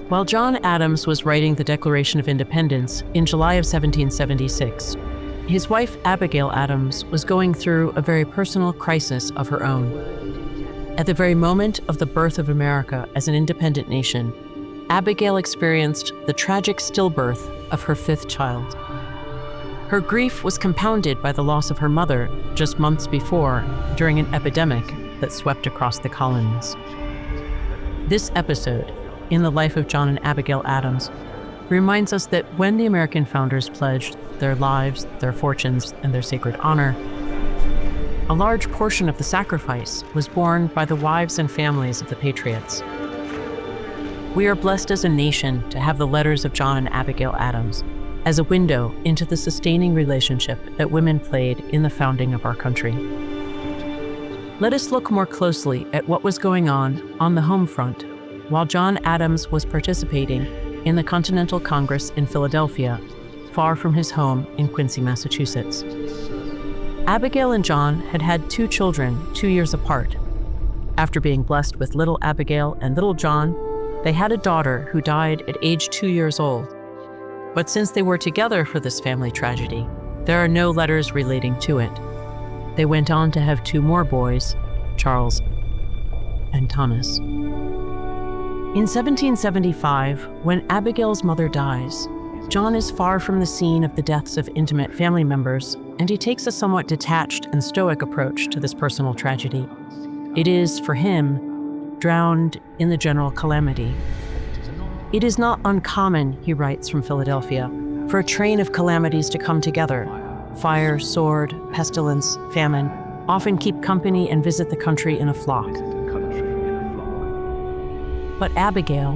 While John Adams was writing the Declaration of Independence in July of 1776, his wife Abigail Adams was going through a very personal crisis of her own. At the very moment of the birth of America as an independent nation, Abigail experienced the tragic stillbirth of her fifth child. Her grief was compounded by the loss of her mother just months before during an epidemic that swept across the colonies. This episode in the life of John and Abigail Adams reminds us that when the American founders pledged their lives, their fortunes, and their sacred honor, a large portion of the sacrifice was borne by the wives and families of the patriots. We are blessed as a nation to have the letters of John and Abigail Adams as a window into the sustaining relationship that women played in the founding of our country. Let us look more closely at what was going on the home front while John Adams was participating in the Continental Congress in Philadelphia, far from his home in Quincy, Massachusetts. Abigail and John had had 2 children 2 years apart. After being blessed with little Abigail and little John, they had a daughter who died at age 2 years old. But since they were together for this family tragedy, there are no letters relating to it. They went on to have 2 more boys, Charles and Thomas. In 1775, when Abigail's mother dies, John is far from the scene of the deaths of intimate family members, and he takes a somewhat detached and stoic approach to this personal tragedy. It is, for him, drowned in the general calamity. It is not uncommon, he writes from Philadelphia, for a train of calamities to come together. Fire, sword, pestilence, famine often keep company and visit the country in a flock. But Abigail,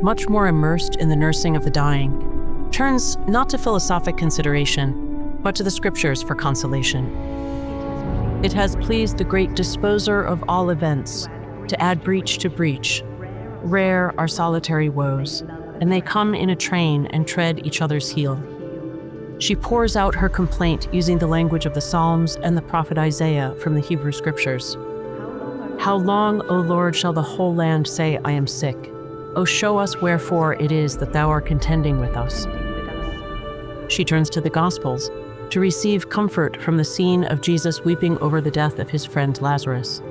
much more immersed in the nursing of the dying, turns not to philosophic consideration, but to the scriptures for consolation. It has pleased the great disposer of all events to add breach to breach. Rare are solitary woes, and they come in a train and tread each other's heel. She pours out her complaint using the language of the Psalms and the prophet Isaiah from the Hebrew Scriptures. How long, O Lord, shall the whole land say, I am sick? O show us wherefore it is that thou art contending with us. She turns to the Gospels to receive comfort from the scene of Jesus weeping over the death of his friend Lazarus.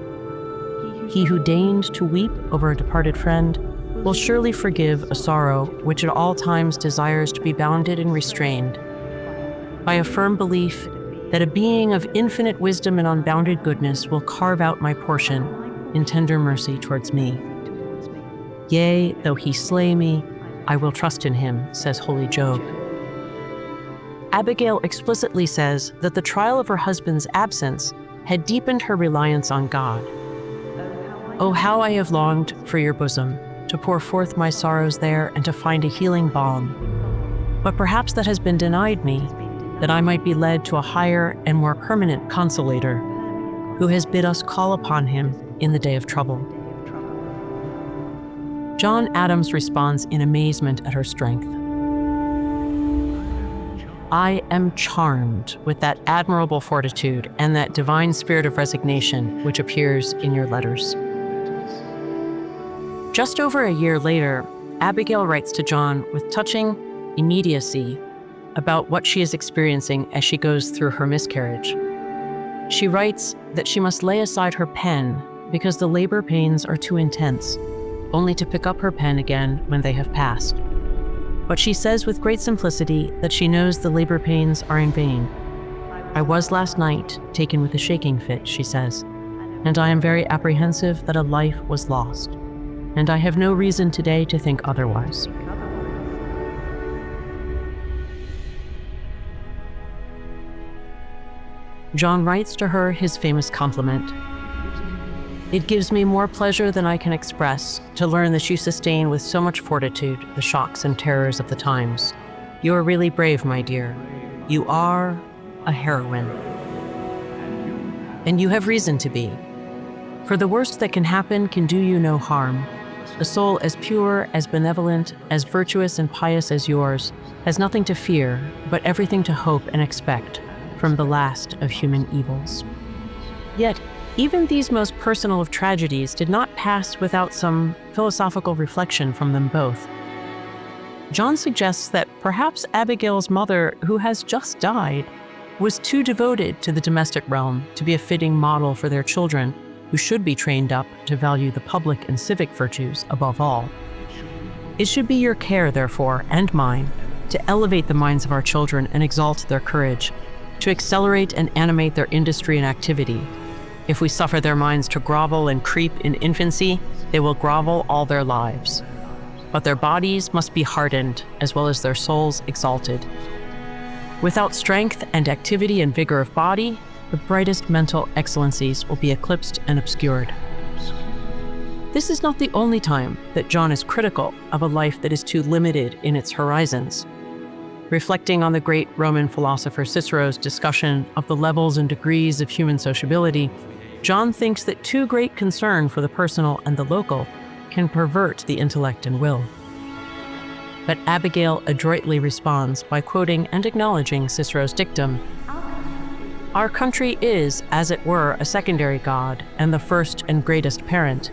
He who deigned to weep over a departed friend will surely forgive a sorrow which at all times desires to be bounded and restrained by a firm belief that a being of infinite wisdom and unbounded goodness will carve out my portion in tender mercy towards me. Yea, though he slay me, I will trust in him, says holy Job. Abigail explicitly says that the trial of her husband's absence had deepened her reliance on God. Oh, how I have longed for your bosom, to pour forth my sorrows there and to find a healing balm. But perhaps that has been denied me, that I might be led to a higher and more permanent consolator, who has bid us call upon him in the day of trouble. John Adams responds in amazement at her strength. I am charmed with that admirable fortitude and that divine spirit of resignation which appears in your letters. Just over a year later, Abigail writes to John with touching immediacy about what she is experiencing as she goes through her miscarriage. She writes that she must lay aside her pen because the labor pains are too intense, only to pick up her pen again when they have passed. But she says with great simplicity that she knows the labor pains are in vain. I was last night taken with a shaking fit, she says, and I am very apprehensive that a life was lost, and I have no reason today to think otherwise. John writes to her his famous compliment. It gives me more pleasure than I can express to learn that you sustain with so much fortitude the shocks and terrors of the times. You are really brave, my dear. You are a heroine. And you have reason to be. For the worst that can happen can do you no harm. A soul as pure, as benevolent, as virtuous and pious as yours has nothing to fear, but everything to hope and expect from the last of human evils. Yet, Even these most personal of tragedies did not pass without some philosophical reflection from them both. John suggests that perhaps Abigail's mother, who has just died, was too devoted to the domestic realm to be a fitting model for their children, who should be trained up to value the public and civic virtues above all. It should be your care, therefore, and mine, to elevate the minds of our children and exalt their courage, to accelerate and animate their industry and activity. If we suffer their minds to grovel and creep in infancy, they will grovel all their lives. But their bodies must be hardened, as well as their souls exalted. Without strength and activity and vigor of body, the brightest mental excellencies will be eclipsed and obscured. This is not the only time that John is critical of a life that is too limited in its horizons. Reflecting on the great Roman philosopher Cicero's discussion of the levels and degrees of human sociability, John thinks that too great concern for the personal and the local can pervert the intellect and will. But Abigail adroitly responds by quoting and acknowledging Cicero's dictum: "Our country is, as it were, a secondary god and the first and greatest parent.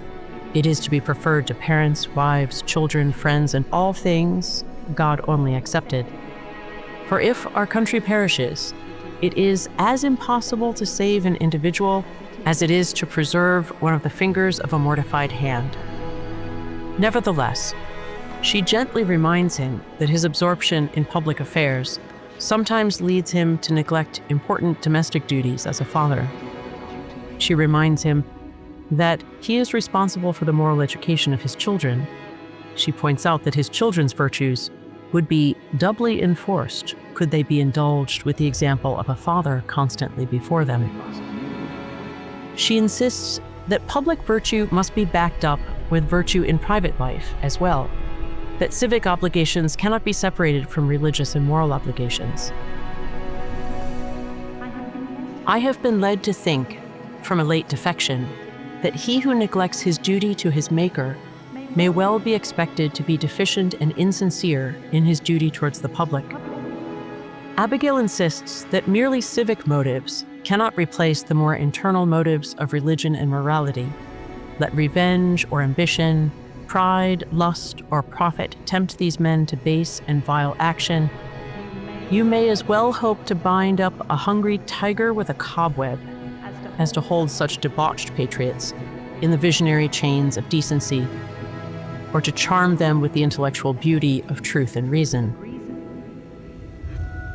It is to be preferred to parents, wives, children, friends, and all things, God only excepted. For if our country perishes, it is as impossible to save an individual as it is to preserve one of the fingers of a mortified hand." Nevertheless, she gently reminds him that his absorption in public affairs sometimes leads him to neglect important domestic duties as a father. She reminds him that he is responsible for the moral education of his children. She points out that his children's virtues would be doubly enforced could they be indulged with the example of a father constantly before them. She insists that public virtue must be backed up with virtue in private life as well, that civic obligations cannot be separated from religious and moral obligations. "I have been led to think, from a late defection, that he who neglects his duty to his Maker may well be expected to be deficient and insincere in his duty towards the public." Abigail insists that merely civic motives cannot replace the more internal motives of religion and morality. Let revenge or ambition, pride, lust, or profit tempt these men to base and vile action, you may as well hope to bind up a hungry tiger with a cobweb as to hold such debauched patriots in the visionary chains of decency, or to charm them with the intellectual beauty of truth and reason.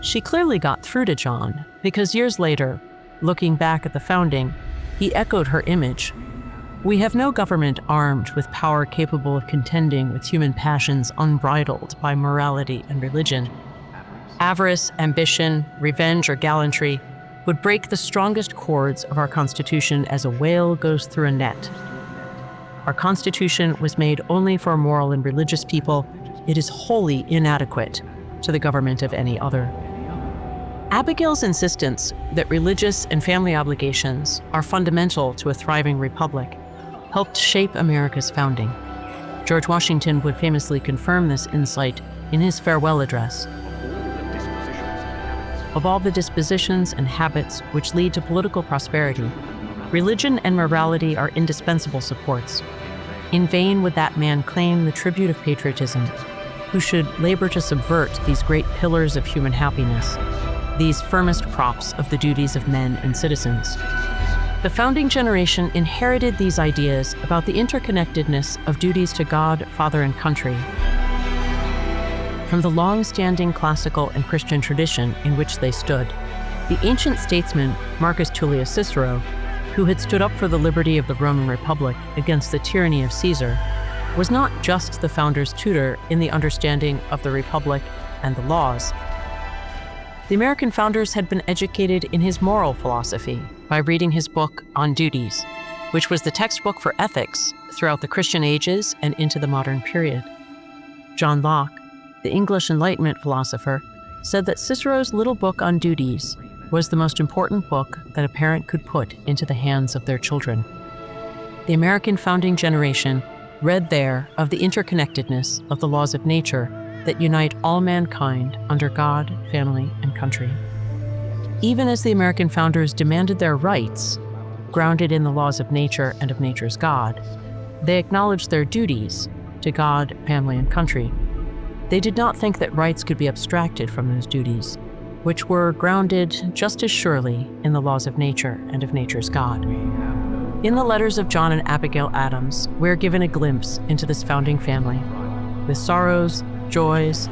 She clearly got through to John, because years later, looking back at the founding, he echoed her image. "We have no government armed with power capable of contending with human passions unbridled by morality and religion. Avarice, ambition, revenge, or gallantry would break the strongest cords of our Constitution as a whale goes through a net. Our Constitution was made only for a moral and religious people. It is wholly inadequate to the government of any other." Abigail's insistence that religious and family obligations are fundamental to a thriving republic helped shape America's founding. George Washington would famously confirm this insight in his farewell address. "Of all the dispositions and habits which lead to political prosperity, religion and morality are indispensable supports. In vain would that man claim the tribute of patriotism, who should labor to subvert these great pillars of human happiness, these firmest props of the duties of men and citizens." The founding generation inherited these ideas about the interconnectedness of duties to God, Father, and country from the long-standing classical and Christian tradition in which they stood. The ancient statesman Marcus Tullius Cicero, who had stood up for the liberty of the Roman Republic against the tyranny of Caesar, was not just the founder's tutor in the understanding of the Republic and the laws. The American founders had been educated in his moral philosophy by reading his book On Duties, which was the textbook for ethics throughout the Christian ages and into the modern period. John Locke, the English Enlightenment philosopher, said that Cicero's little book on duties was the most important book that a parent could put into the hands of their children. The American founding generation read there of the interconnectedness of the laws of nature that unite all mankind under God, family, and country. Even as the American founders demanded their rights, grounded in the laws of nature and of nature's God, they acknowledged their duties to God, family, and country. They did not think that rights could be abstracted from those duties, which were grounded just as surely in the laws of nature and of nature's God. In the letters of John and Abigail Adams, we're given a glimpse into this founding family, with sorrows, joys,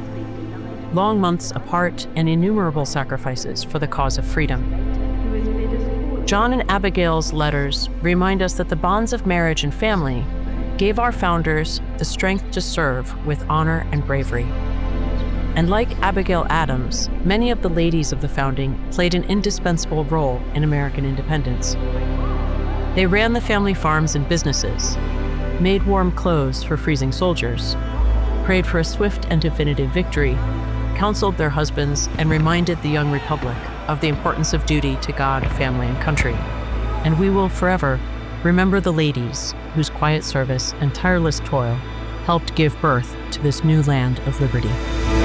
long months apart, and innumerable sacrifices for the cause of freedom. John and Abigail's letters remind us that the bonds of marriage and family gave our founders the strength to serve with honor and bravery. And like Abigail Adams, many of the ladies of the founding played an indispensable role in American independence. They ran the family farms and businesses, made warm clothes for freezing soldiers, prayed for a swift and definitive victory, counseled their husbands, and reminded the young republic of the importance of duty to God, family, and country. And we will forever remember the ladies whose quiet service and tireless toil helped give birth to this new land of liberty.